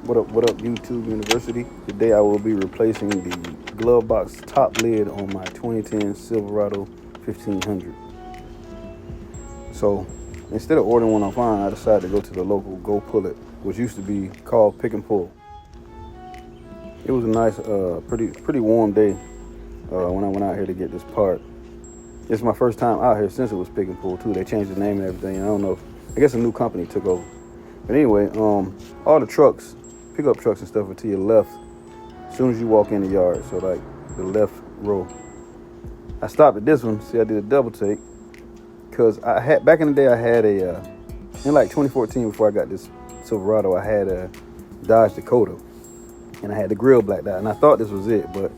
What up, YouTube University? Today I will be replacing the glove box top lid on my 2010 Silverado 1500. So instead of ordering one online, I decided to go to the local Go Pull It, which used to be called Pick and Pull. It was a nice, pretty warm day when I went out here to get this part. It's my first time out here since it was Pick and Pull too. They changed the name and everything. I don't know. I guess a new company took over. But anyway, all the trucks, pickup trucks and stuff, are to your left as soon as you walk in the yard. So like the left row. I stopped at this one. See, I did a double take because I had back in the day. I had a in like 2014 before I got this Silverado. I had a Dodge Dakota, and I had the grill blacked out. And I thought this was it, but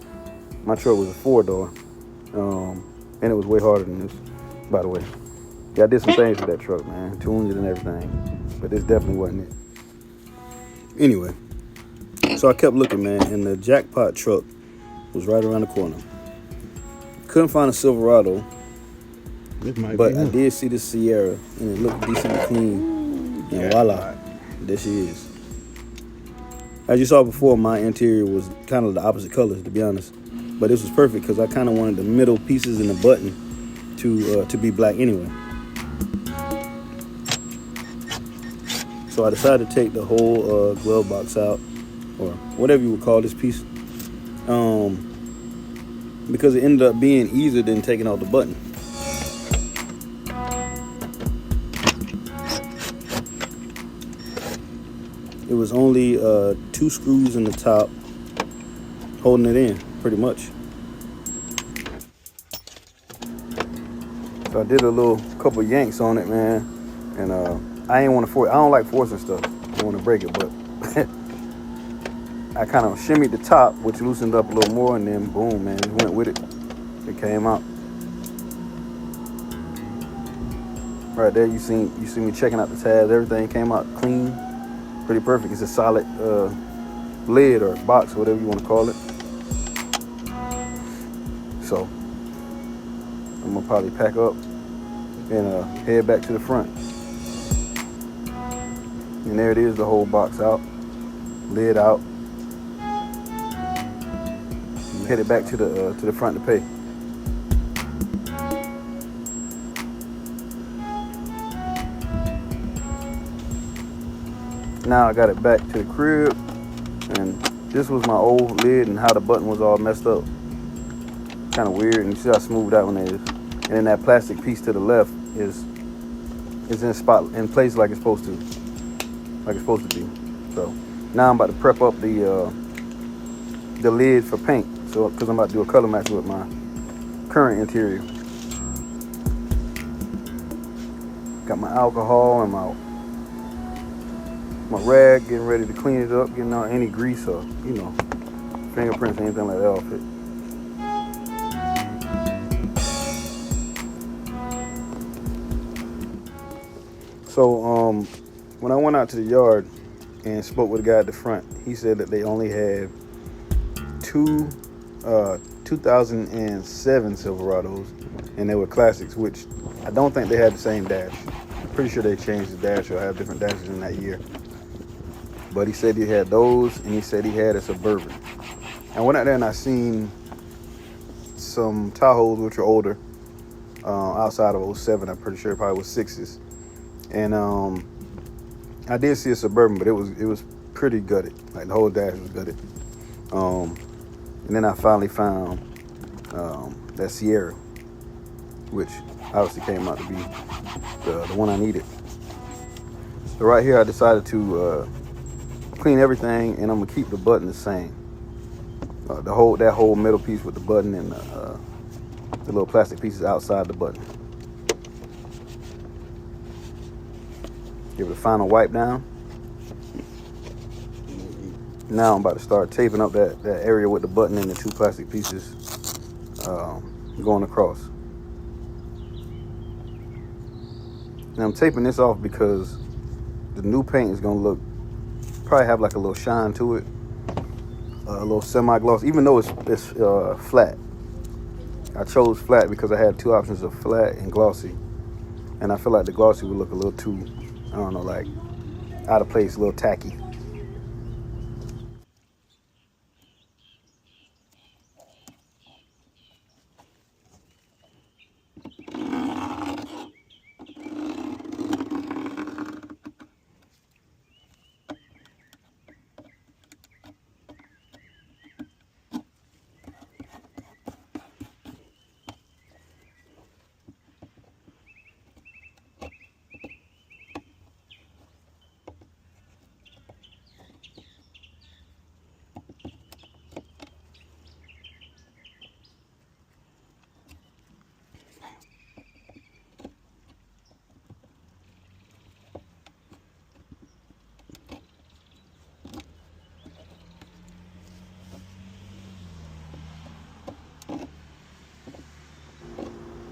my truck was a 4-door, and it was way harder than this. By the way, yeah, I did some things with that truck, man, tuned it and everything, but this definitely wasn't it. Anyway, so I kept looking, man, and the jackpot truck was right around the corner. Couldn't find a Silverado, but I did see the Sierra, and it looked decently clean. And voila, there she is. As you saw before, my interior was kind of the opposite colors, to be honest. But this was perfect because I kind of wanted the middle pieces in the button to be black anyway. So I decided to take the whole glove box out, or whatever you would call this piece, because it ended up being easier than taking out the button. It was only 2 screws in the top holding it in, pretty much. So I did a couple yanks on it, man, and I ain't want to force. I don't like forcing stuff. I want to break it, but I kind of shimmied the top, which loosened up a little more, and then boom, man, it went with it. It came out. Right there, you see me checking out the tabs. Everything came out clean, pretty perfect. It's a solid lid or box, whatever you want to call it. So I'm gonna probably pack up and head back to the front. And there it is, the whole box out, lid out. Headed back to the front to pay. Now I got it back to the crib, and this was my old lid and how the button was all messed up. Kind of weird, and you see how smooth that one is. And then that plastic piece to the left is in place like it's supposed to. Be. So now I'm about to prep up the lid for paint. So because I'm about to do a color match with my current interior. Got my alcohol and my rag, getting ready to clean it up, getting out any grease or fingerprints, anything like that off it. So when I went out to the yard and spoke with the guy at the front, he said that they only have 2 2007 Silverados, and they were classics, which I don't think they had the same dash. I'm pretty sure they changed the dash or have different dashes in that year. But he said he had those, and he said he had a Suburban. I went out there and I seen some Tahoes, which are older, outside of 07. I'm pretty sure it probably was 6s. And I did see a Suburban, but it was pretty gutted. Like the whole dash was gutted. And then I finally found that Sierra, which obviously came out to be the one I needed. So right here, I decided to clean everything, and I'm gonna keep the button the same. That whole middle piece with the button and the little plastic pieces outside the button. Give it a final wipe down. Now I'm about to start taping up that area with the button and the 2 plastic pieces going across. And I'm taping this off because the new paint is gonna probably have like a little shine to it, a little semi-gloss, even though it's flat. I chose flat because I had 2 options of flat and glossy, and I feel like the glossy would look a little too, I don't know, like out of place, a little tacky.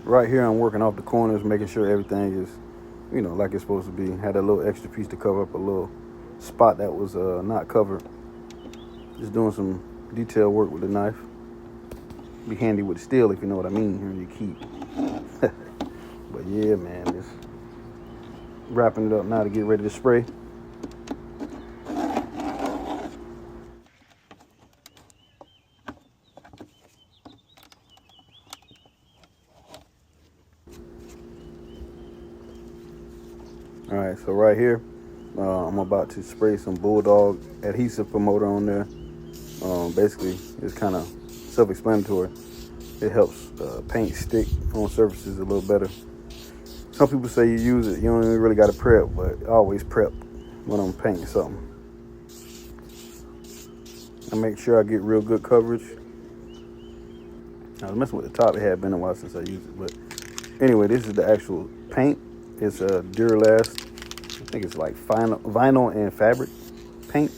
Right here, I'm working off the corners, making sure everything is, you know, like it's supposed to be. Had a little extra piece to cover up a little spot that was not covered. Just doing some detail work with the knife. Be handy with the steel, if you know what I mean, here in your keep. But yeah, man, just wrapping it up now to get ready to spray. All right, so right here, I'm about to spray some Bulldog adhesive promoter on there. Basically, it's kind of self-explanatory. It helps paint stick on surfaces a little better. Some people say you use it, you don't even really got to prep, but I always prep when I'm painting something. I make sure I get real good coverage. I was messing with the top. It had been a while since I used it, but anyway, this is the actual paint. It's a Duralast. I think it's like vinyl and fabric paint.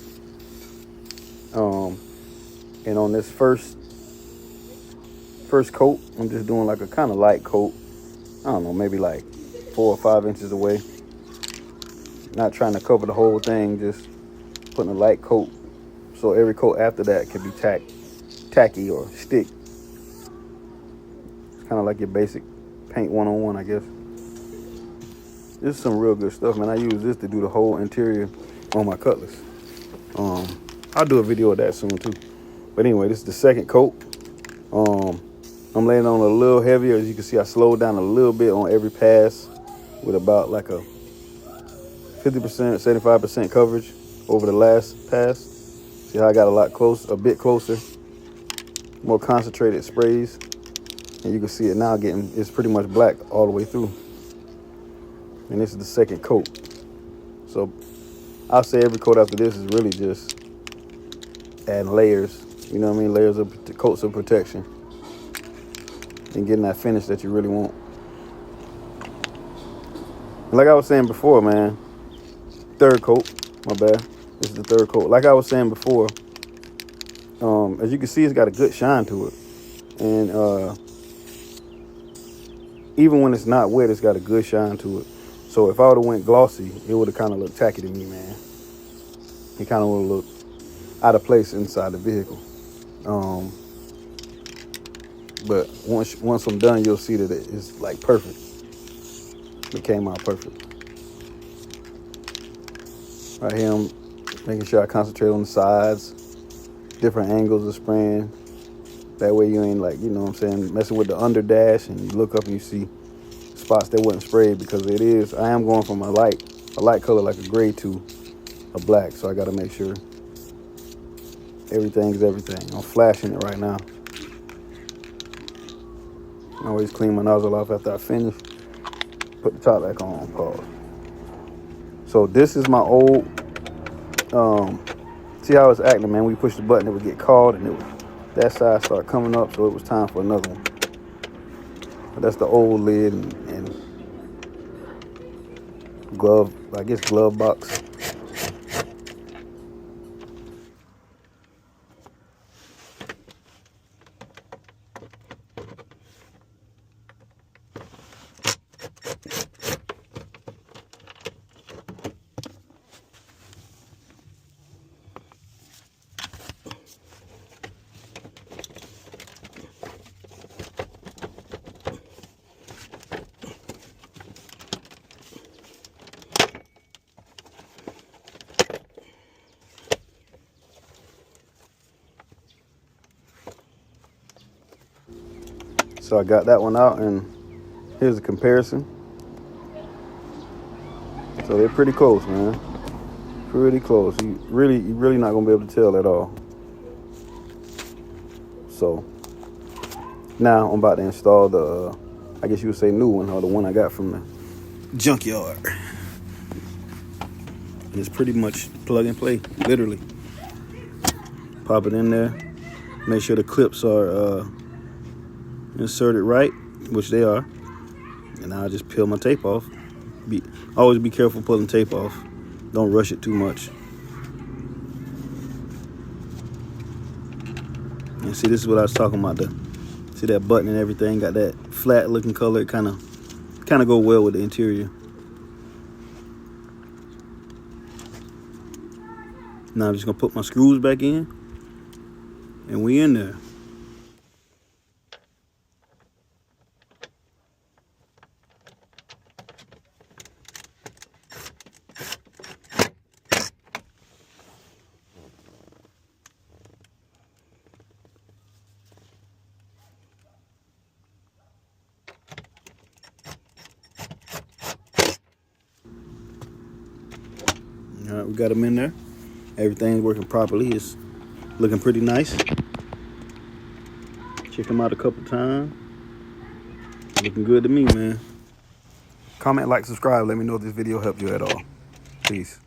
And on this first coat, I'm just doing like a kind of light coat. I don't know, maybe like 4 or 5 inches away. Not trying to cover the whole thing, just putting a light coat. So every coat after that can be tacky or stick. It's kind of like your basic paint 101, I guess. This is some real good stuff, man. I use this to do the whole interior on my Cutlass. I'll do a video of that soon too. But anyway, this is the second coat. I'm laying on a little heavier. As you can see, I slowed down a little bit on every pass with about like a 50%, 75% coverage over the last pass. See how I got a bit closer, more concentrated sprays. And you can see it now it's pretty much black all the way through. And this is the second coat. So I'll say every coat after this is really just adding layers. You know what I mean? Layers of coats of protection. And getting that finish that you really want. And like I was saying before, man, third coat, my bad. This is the third coat. Like I was saying before, as you can see, it's got a good shine to it. And even when it's not wet, it's got a good shine to it. So if I would have went glossy, it would have kind of looked tacky to me, man. It kind of would have looked out of place inside the vehicle. But once I'm done, you'll see that it's like perfect. It came out perfect. Right here, I'm making sure I concentrate on the sides, different angles of spraying. That way you ain't like, you know what I'm saying, messing with the under dash and you look up and you see spots that wasn't sprayed, because I am going from a light color like a gray to a black. So I got to make sure everything's everything. I'm flashing it right now. I always clean my nozzle off after I finish. Put the top back on, pause. So this is my old, see how it's acting, man. When you push the button, it would get caught and that side start coming up, so it was time for another one. But that's the old lid and glove box. So I got that one out, and here's a comparison. So they're pretty close, man. Pretty close. You really not gonna be able to tell at all. So now I'm about to install the, I guess you would say new one, or the one I got from the junkyard. And it's pretty much plug and play, literally. Pop it in there. Make sure the clips are inserted right, which they are. And I'll just peel my tape off. Always be careful pulling tape off. Don't rush it too much. And see, this is what I was talking about. See that button and everything, got that flat looking color. It kind of go well with the interior. Now I'm just gonna put my screws back in, and we in there. All right, we got them in there. Everything's working properly. It's looking pretty nice. Check them out a couple times. Looking good to me, man. Comment, like, subscribe. Let me know if this video helped you at all. Peace.